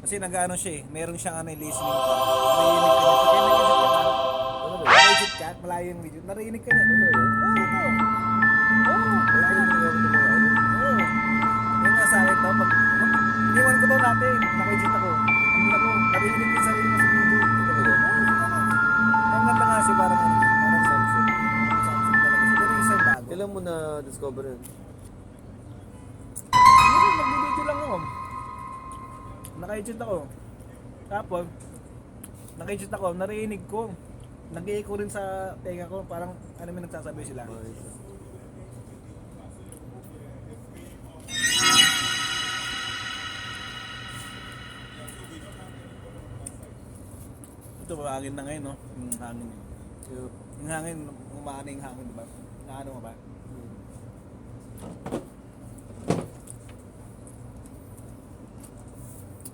Kasi nag-ano siya eh, meron siyang ano, listening pa. Narinig ka niya. Pag nag-exit ka na, nag-exit ka, malayo yung video, narinig ka niya. Oo, ito. Oo, malayo. Oo. Yung nga sa akin to, pag iniwan ko to natin, naka-exit ako. Ano ako, narinig ko yung sarili mo sa video. Ang ganda nga siya, parang ano, parang Samsung. Samsung talaga siya. Pero yung isang bago. Kailan mo na-discover yun? Nagbibideo lang ako. Naka-edit ako. Tapos, naka-edit ako, narinig ko. Nag-i-echo rin sa tenga ko. Parang, ano may nagsasabi sila. Ito, hangin na ngayon, no? Yung hangin. Yung hangin, umaano yung hangin, diba? Naano mo ba?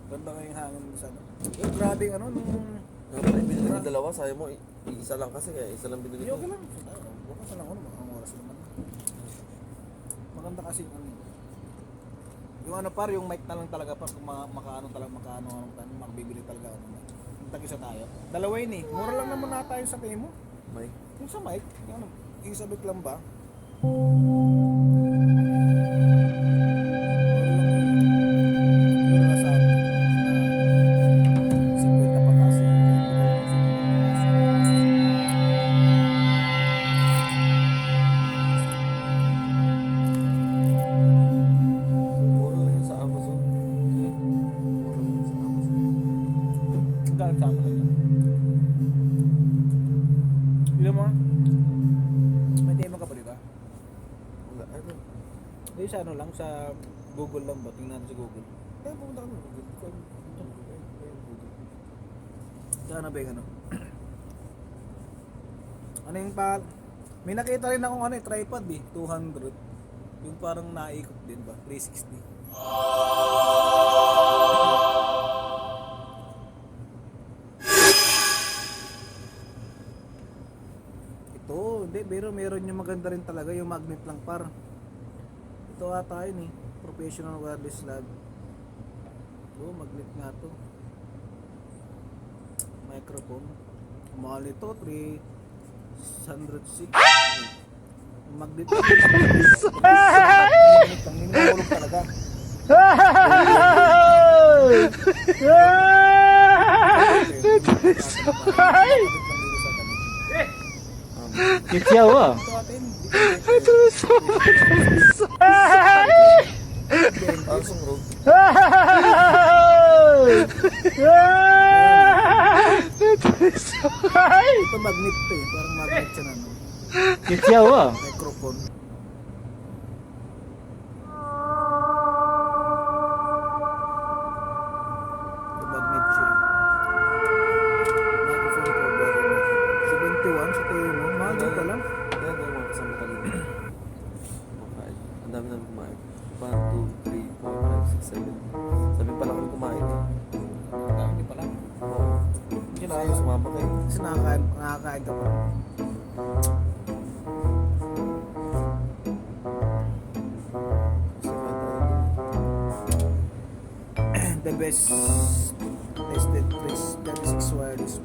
Ganda nga yung hangin sa ano. Yung grabe yung ano, nung... Binili ng dalawa, sayo mo, isa lang kasi kaya isa lang binili Yung ko. lang. Bukas na lang ako, mga oras naman. Maganda kasi yung ano. Yung ano par, yung mic na lang talaga par, kung makaano talaga, makabibili talaga ano. Tag-isa tayo. Dalawa yun eh. Mura lang naman na tayo sa mo. May? Yung sa mic, yung ano, isabit lang ba? Mura lang yun sa Amazon. Mura lang yun sa Amazon. Dahil sa akin lang yan. Ilan mo? May demo ka ba dito? Wala, ano? Hindi sa ano lang, sa Google lang ba? Tingnan natin sa Google. Kaya pumunta ka ng Google. Sa ano ba yung ano? Ano yung pa... May nakita rin akong ano eh, tripod eh, 200. Yung parang naikot din ba? 360. Ito, hindi, pero meron yung maganda rin talaga, yung magnet lang par. Ito ata yun eh, professional wireless lab. Oh, magnet nga to. Microphone. Mahal ito, 306. Magnet lang. Magnet lang, ninulog talaga. Kisiyaw ah. Samsung Rogue. Ito magnet to eh, parang magnet siya na ano. Kisiyaw ah. Microphone. Ito magnet siya. Microphone cover. 71 sa tayo mo. Mahal din pala. Yan yung mga kasama ka dito. Kumakain. Ang dami namin kumain. 1, 2, 3, 4, 5, 6, 7. Sabi pala kami kumain eh. Hindi pala. Oo. Kasi sumama kayo. Kasi nakakain ka pa. Kasi kain tayo. The best tested 36 wireless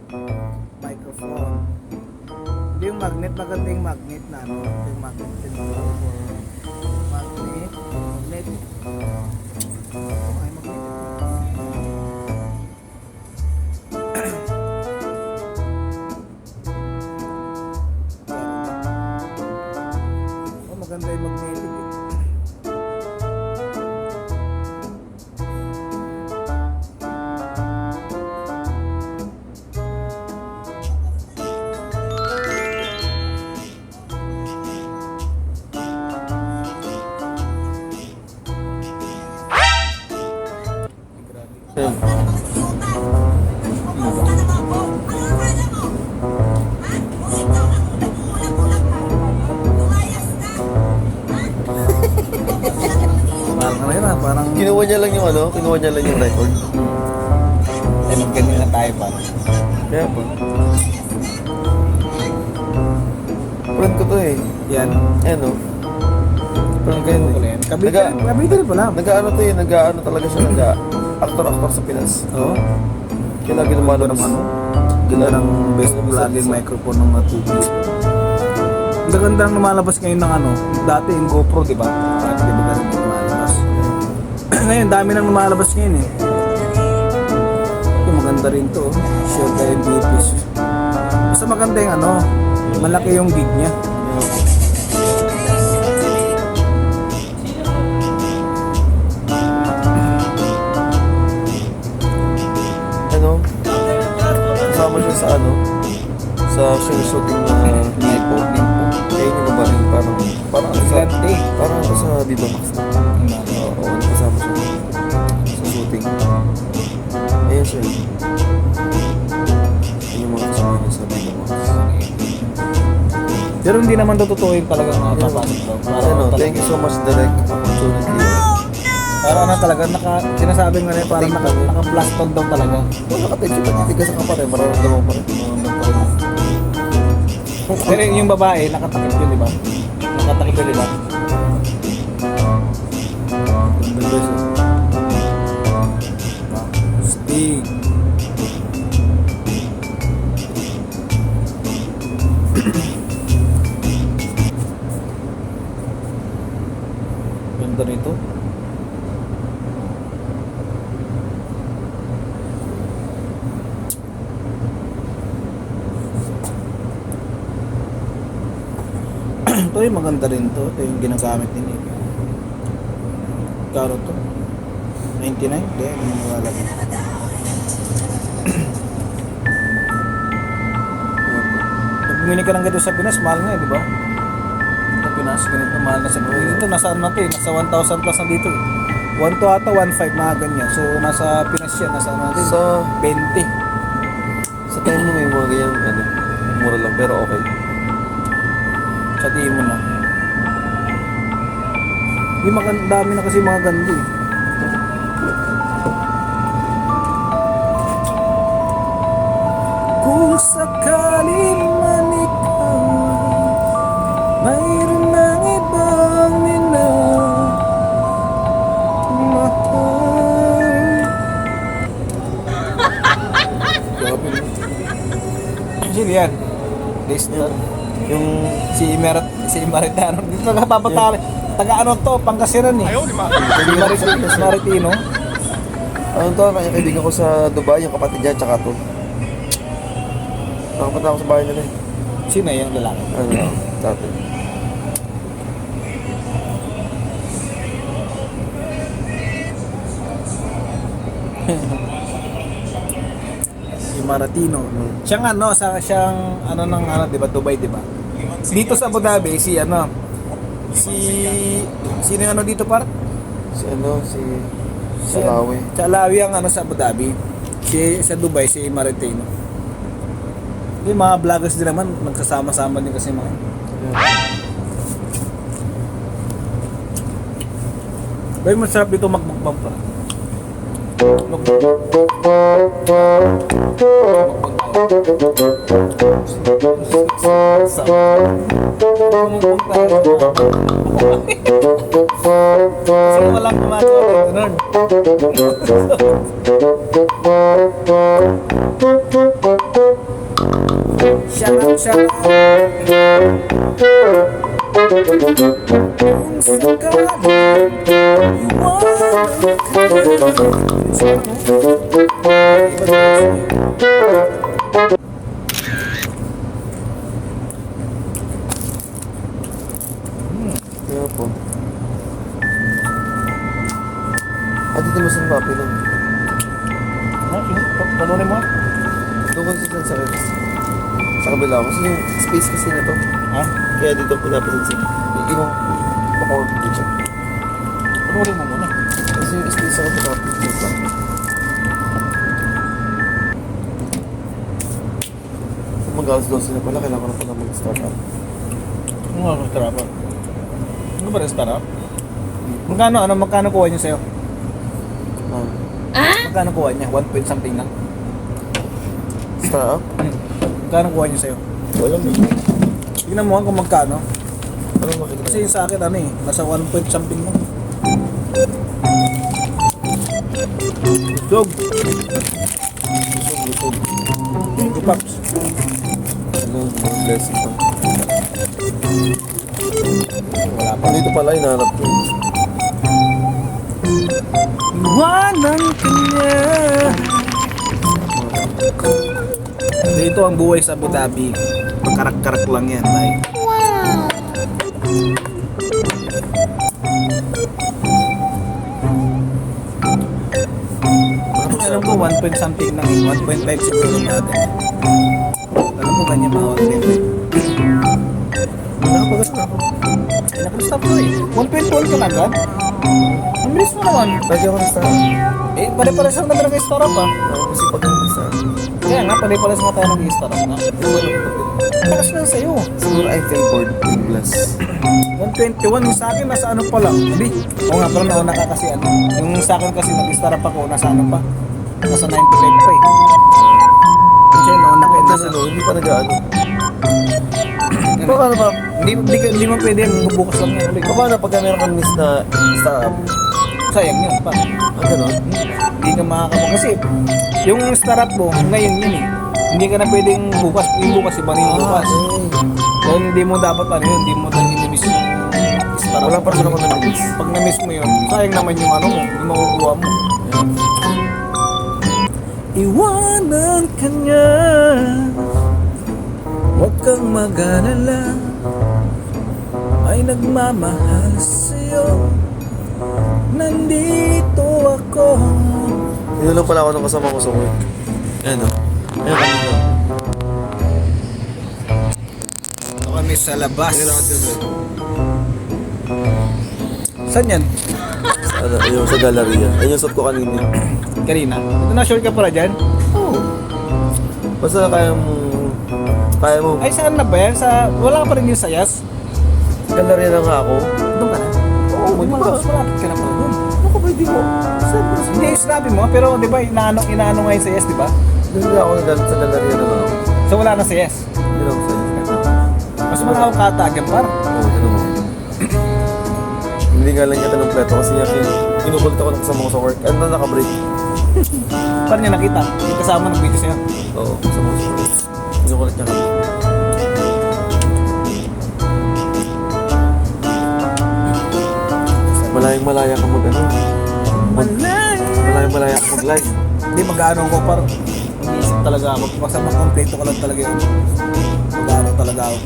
microphone. Hindi yung magnet, maganda yung magnet na ano. Ito yung magnet din. Magnet. Ay, magnet. Oh, maganda yung magnetic eh. Parang ano yun ah, parang Kinuha niya lang yung ano? Kinuha niya lang yung record. eh, magganyan na tayo pa. Kaya po. Friend ko to eh. Yan. Ayan o. Friend ko yun eh. Kabita rin pala. Nag-ano to eh. Nag-ano talaga siya. Aktor sa Pinas. Oo. Kaya lagi lumalabas. Ganda ng best vlogging microphone ng Tubi. Ang ganda ng lumalabas ngayon ng ano, dati yung GoPro, di ba? Dati di ba ganun yung lumalabas? Ngayon, dami nang lumalabas ngayon eh. Yung maganda rin to, short na MVPs. Basta maganda yung ano, malaki yung gig niya. Ano? Kasama siya sa ano? Sa shooting na Nipo. Kaya yun yung ba rin parang ano sa parang ano sa Viva Max na. Oo, kasama siya sa shooting. Ayan siya. Yun yung mga kasama niya sa Viva Max. Pero hindi naman totoo yung talagang papasok daw. Ano, thank you so much, direct opportunity. Para ano talaga, sinasabi nga na parang naka-plaston daw talaga. Kung nakatensyo pa, titigas ka pa rin, mararamdaman pa rin. Pero yung babae, nakatakip yun, di ba? Nakatakip yun, di ba? Stig. Ganda nito. Ito yung maganda rin to. Ito yung ginagamit din eh. Karo to. 99? Hindi, hindi mo malalagay. Pag bumili ka ng ganito sa Pinas, mahal nga eh, di ba? Sa Pinas, ganito mahal na sa Pinas. Dito, nasa ano to eh, nasa 1,000 plus na dito eh. 1 to ata, 1,500 mga ganyan. So, nasa Pinas yan, nasa ano natin? Sa 20. sa time na may mga ganyan, ano, mura lang, pero okay. Sa tingin mo na. Yung dami na kasi mga ganda eh. Kung sakaling man ikaw mayroon ng ibang minamahal. Sino yan? Lister. Yung si Maritano. Dito nagpapatali. Taga ano to, Pangasinan eh. Si Maritino. Ano to, kaya kaibigan ko sa Dubai, yung kapatid niya, tsaka to. Nakapunta ako sa bahay nila eh. Sino yung lalaki? Ano, dati. Si Maritino. Siyang ano, siyang ano ng ano, 'di ba, Dubai, 'di ba? Dito sa Abu Dhabi si ano, sino yung ano dito par? Si Alawi. Si Alawi ang ano sa Abu Dhabi. Sa Dubai si Maritino. Yung mga vloggers din naman nagsasama-sama din kasi mga. Pero masarap dito magbukbang pa. So walang kumakain ganun. Shout out, shout out. Kung sakaling Kaya po. Dito mo sa papi lang. Panunin mo? Doon kasi lang sa kabila. Kasi yung space kasi na to. Ha? Kaya dito po napapansin. Iwan ako dito. Panunin mo muna. Kasi yung space ako sa kapit dito. Kung mag-alas 12 na pala, kailangan ko na pala mag-start up. Ano nga restaurant? Ano ba restaurant? Magkano kuha niyo sa'yo? Magkano kuha niya? 1 point something na? Start up? Magkano kuha niyo sa'yo? Wala mo. Tingnan mo kung magkano. Ano makikita? Kasi yung sa akin ano eh, nasa 1 point something lang. Dog. Lutog. Thank you, Paps. Ano, mga blessing pa. Wala pa. Dito pala, hinahanap ko. Iwanan ka niya. Dito ang buhay sa Abu Dhabi. Pagkarak-karak lang yan, tay. Alam ko 1 point something lang, 1.5 siguro natin. Alam mo ganyan mga 1.5. Nakapagas na ako. Nakastop ko eh. 1.1 ka na agad? Ang bilis mo naman. Lagi ako nasta. Eh, pare-pares lang naman nag-start up ah. Ako kasi pag nasta. Kaya nga, pare-pares nga tayo nag-start up na. Paras na sa'yo. Siguro I favored with bless. 121, yung sa akin nasa ano pa lang. Sabi, oo nga, pero nauna ka kasi ano. Yung sa akin kasi nag-start up ako, nasa ano pa. Nasa 95 pa eh. Kasi nauna ka Kasi no, hindi pa nag-ano. Paano ba? Hindi mo pwede bubukas lang yan ulit. Paano pagka meron kang miss na startup? Sayang yun pa. Ah, gano'n? Hindi ka makakapag. Kasi yung startup mo, ngayon yun eh. Hindi ka na pwedeng bukas. Yung bukas, iba rin yung bukas. Kaya hindi mo dapat ano yun, hindi mo na i-miss yung startup. Wala pa rin ako na-miss. Pag na-miss mo yun, sayang naman yung ano mo, yung makukuha mo. Iwanan ka niya, huwag kang mag-alala, ay nagmamahal sa'yo, nandito ako. Dito lang pala ako nung kasama ko sa work. Ano? Ayun kanina. Ito kami sa labas. Ayun ako dyan. Saan yan? Ano, ayun sa galleria. Ayun yung suot ko kanina. Karina? Ito na sure ka pala dyan? Oo. Basta kaya mo... Kaya mo. Ay saan na ba yan? Wala ka pa rin yung sayas? Galleria na nga ako. Doon ka na? Oo, Hindi di mo ba? malapit ka na pala doon. Ako ba hindi mo? Hindi, sinabi mo, pero di ba inaano nga yung sayas, di ba? Doon nga ako nagalit sa galleria na ako. So wala na sayas. Hindi na ako sa'yo. Mas malawak ka atagyan par. Oo, ganun mo. Hindi nga lang niya kompleto kasi niya kinukulit ako ng kasama ko sa work. Ano na naka-break? Paano niya nakita? Yung kasama ng video sa'yo. Oo, kasama ko sa work. Kinukulit niya kami. Malayang-malaya ka mag ano. Malayang-malaya ka mag-live. Hindi mag-ano ko par. Mag-iisip talaga ako. Basta makompleto ko lang talaga yun. Mag-ano talaga ako.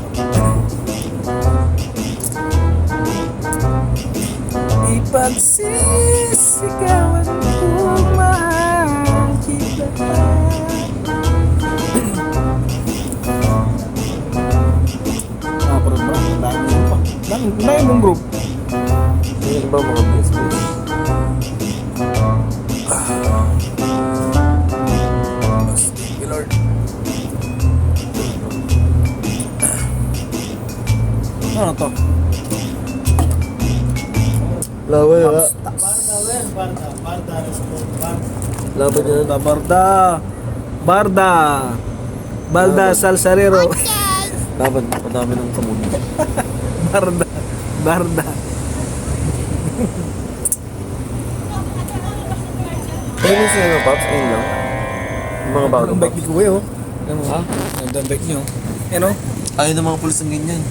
Ipagsisigawan kung mahal kita. Pero bro, dami mo pa. Dami mong group. Hindi ba mga business? Thank you, Lord. Ano to? Laway ha? Laban yan. Barda Salsarero. Laban. Madami ng kamunin. Barda. Kaya yung sa'yo na Pops, ayun lang. Yung mga bago Ang bike ni Kuya oh. Ano Ha? Ang bike niyo. Ano? Ayaw ng mga pulis ng ganyan.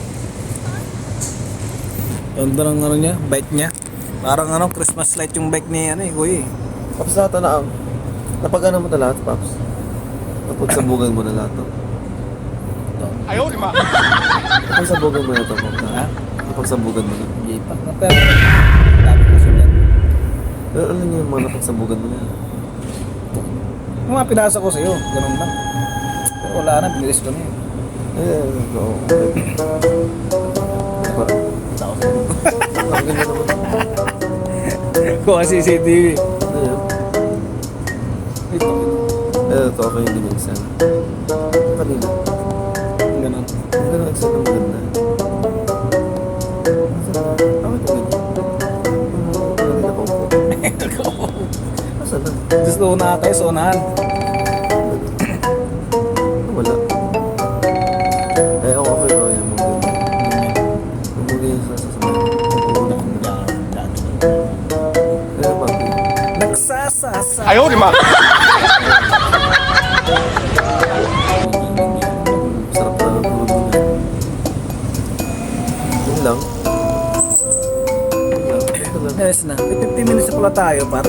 Ganda ng ano niya, bike niya. Parang ano, Christmas light yung bike ni ano eh, Kuya eh. Pops, lahat na ang... Napag-ano mo na lahat, Pops? Napagsabugan mo na lahat to. Ayaw, di ba? Napagsabugan mo na to, Pops. Ha? Napagsabugan mo na. Hindi pa. Pero, dami ko siya yan. Pero ano niyo yung mga napagsabugan mo na? Yung mga pinasa ko sa'yo, ganun lang. Pero wala na, binilis ko na yun. Oo. Ang ganda naman. Kuha CCTV. Ano yan? Ito, Ito, ako yung binigsan. Kanina. ganun. Ang ganda, except ang ganda. Bakit ang ganda? Kanina ko po. Asan na? Gusto ko na tayo sa unahan. Wala. Eh, ako okay ko. Yung mga ganda. Yung mga ganda sa sasamahan. Eh, bakit? Nagsasasa 哎呦我的妈！ Sarap na ng tulog nila. Yun lang. Yun lang. Yes na. 50 minutes na pala tayo, par.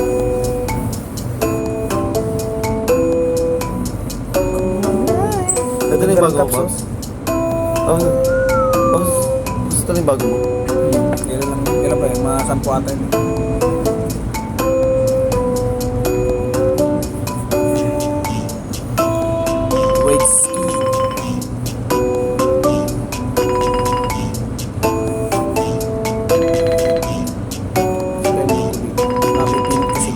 Ito na yung bago mo, Pops? Ito na yung bago mo? Kailan pa yun? Mga 10 ata yun. Wait, ski. Mapipinit kasi.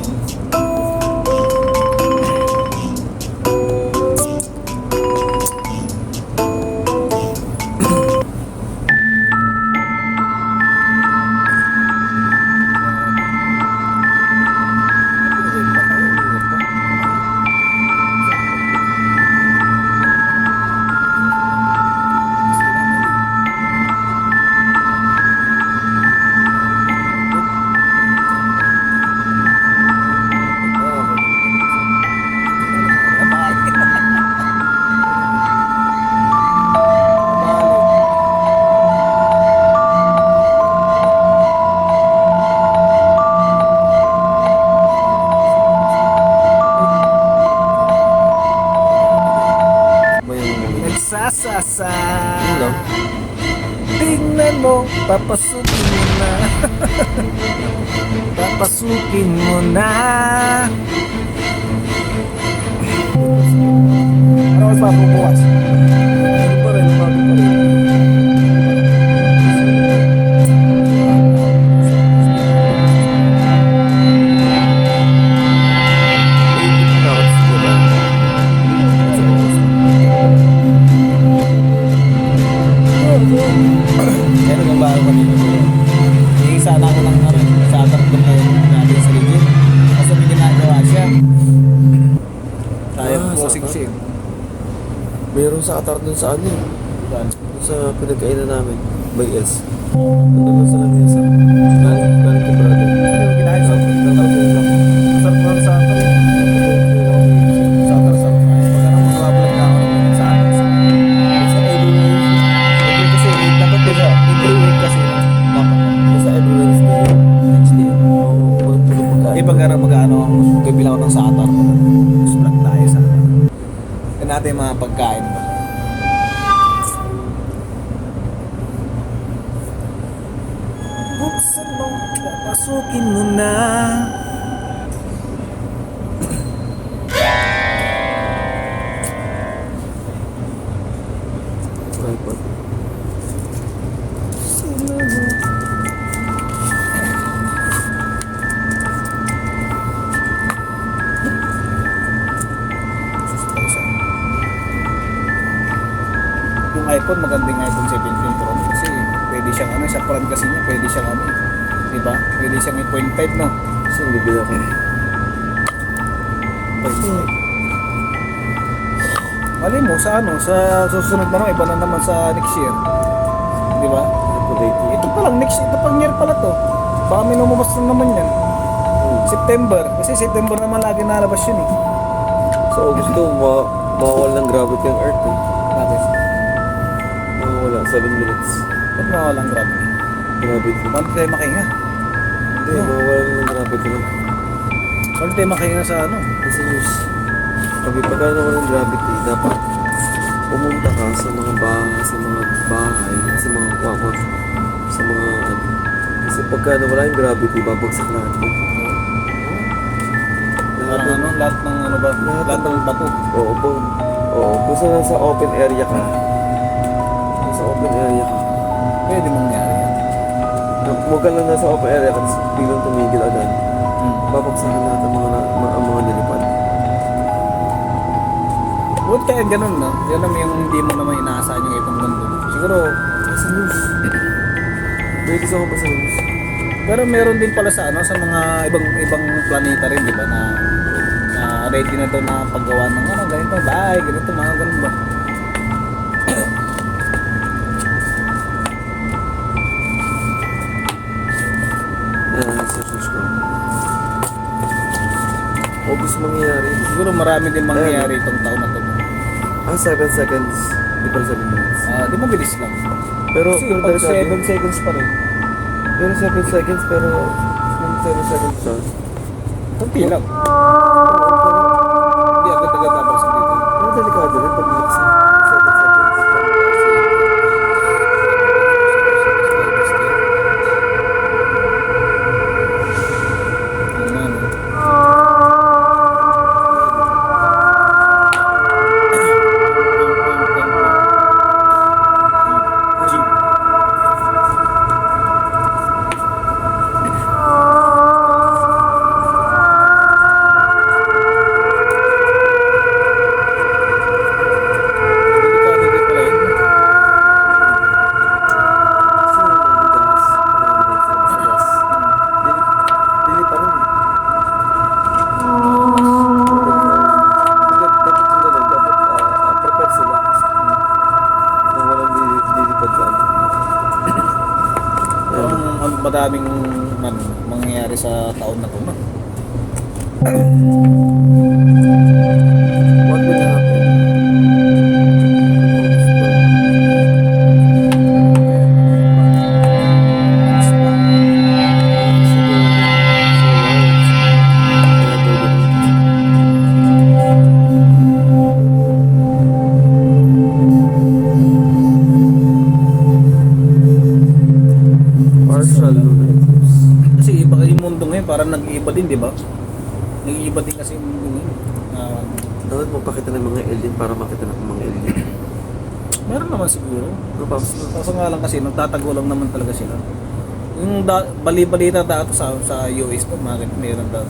Ba yung Nagsasasa. Yun lang. Tingnan mo, papasukin mo na. Papasukin mo na. Ano mas mapupuwas? Ano pa rin, bago pa rin. Meron ka ba ako dito? Hindi sana ako ng sa atang doon kayo natin sa legit. Kasi may ginagawa siya. Tayo Ah, crossing sa siya. Meron sa atar dun sa ano eh. Saan? Dun sa pinagkainan namin. By S. Ano ba sa lamesa? Galing ko brother. Ano ginagawa sa sarap mo sa atar eh. Sa atar sarap. Pag ano mag-vlog na ako sa atar. Sa every kasi dapat diba every week kasi dapat. Basta every Wednesday. Wednesday. Oo, pagkain. Di ba mag-ano bibilang ako ng sa atar. Mas vlog tayo sa atar. Yan natin yung mga pagkain ba. Buksan mo, papasukin mo na. iPod. Yung iPhone, magandang iPhone 17 Pro kasi pwede siyang ano, sa front kasi niya, pwede siyang ano, di ba? Pwede siyang 8.5 no? Saan bibili ako? Mali mo sa ano, sa susunod na naman, iba na naman sa next year. Di ba? Ito pa lang, ito pang year pala to. Baka may lumabas na naman yan. September, kasi September naman lagi nalabas yun eh. Sa August to, mawawala ng gravity ang Earth eh. Bakit? Mawawala, 7 minutes. Ba't mawalang gravity? Gravity. Paano tayo makahinga? Hindi, mawawala ng gravity lang. Paano tayo makahinga sa ano? Kasi news, pag pagka naman ng gravity, dapat pumunta ka sa mga bahay, sa mga kwakwa, sa mga ano. Kasi pagka nawala yung gravity, babagsak lahat mo. Parang ano, lahat ng ano ba? Lahat ng bato. Oo, kung nasa open area ka, nasa open area ka, Pwede mangyari yan. huwag ka lang nasa open area ka, tapos biglang tumigil agad. Babagsakan lahat ang mga nilipad. Buat kaya ganun no? Yan naman yung hindi mo naman inaasahan yung itong mundo. Siguro, Sa news. Pwede sa ako pa sa news. pero meron din pala sa ano sa mga ibang planeta rin, di ba, na ready na daw na paggawa ng ano, ganito, bye, ganito, mga ganun ba? Search ko. August mangyayari. Siguro marami din mangyayari itong taon na to. 7 seconds. Di pala 7 minutes. Di mabilis lang. Pero, Kasi pero pag delikado. 7 seconds pa rin. Pero 7 seconds, pero kung 7 seconds siya. Kunti lang. Hindi agad-agad tapos dito. Pero delikado rin pag nilaksan. 7 seconds. Dili pa rin. Dapat prepare sila. Nang walang lilipad dyan. Ang madaming mangyayari sa taon na to na. What will happen? Partial lunar eclipse. Kasi iba yung mundo ngayon, parang nag-iiba din, di ba? Nag-iiba din kasi yung mundo ngayon. Dapat magpakita ng mga alien para makita ng mga alien. Meron naman siguro. Ano pa? Kaso nga lang kasi, nagtatago lang naman talaga sila. Yung bali-balita dito sa US to, meron daw.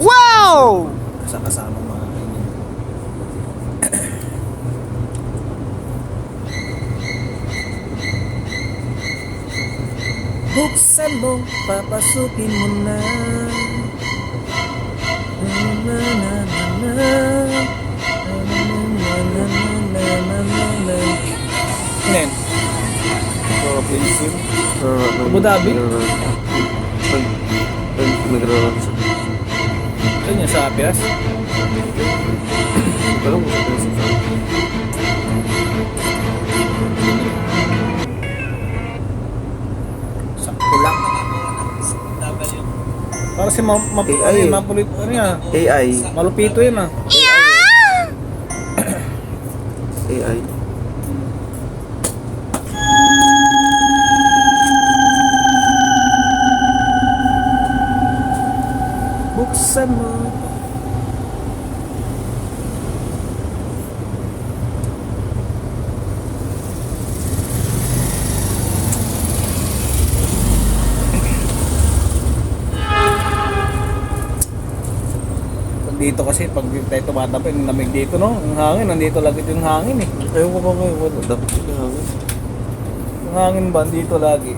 Wow! Kasama mga ganyan. Buksan mo, papasukin mo na. Na, na, na, na. Ano yan? Abu Dhabi? Nagra-run siya. Ano yan, sa Apias? Pero mo sa Sakto lang. Para si AI. mapulit, ano yan? AI. Malupito yun ah. AI. Buksan mo. Dito kasi pag tayo tumatapos yung lamig dito no, yung hangin, nandito lagi yung hangin eh. Ayaw ko ba ngayon? Wala. Dapat yung hangin. Yung hangin ba dito lagi?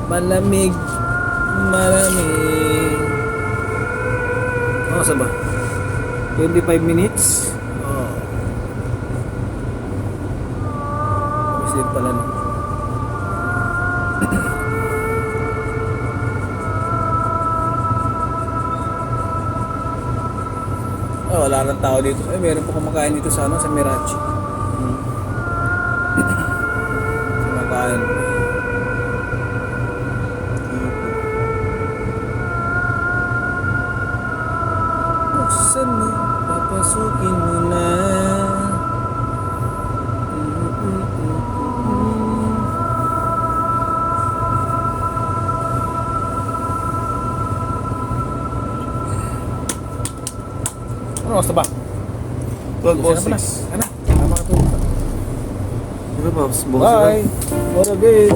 Malamig, malamig. Saan ba? 25 minutes? Oh. Kasi pala no. Wala nang tao dito. Meron pa kumakain dito sa sa Mirachi. Kumakain. Buksan mo, papasukin mo na. Ano oras na ba? 12:06. Ano? Tama ka to. Ano ba? Bye! What a day!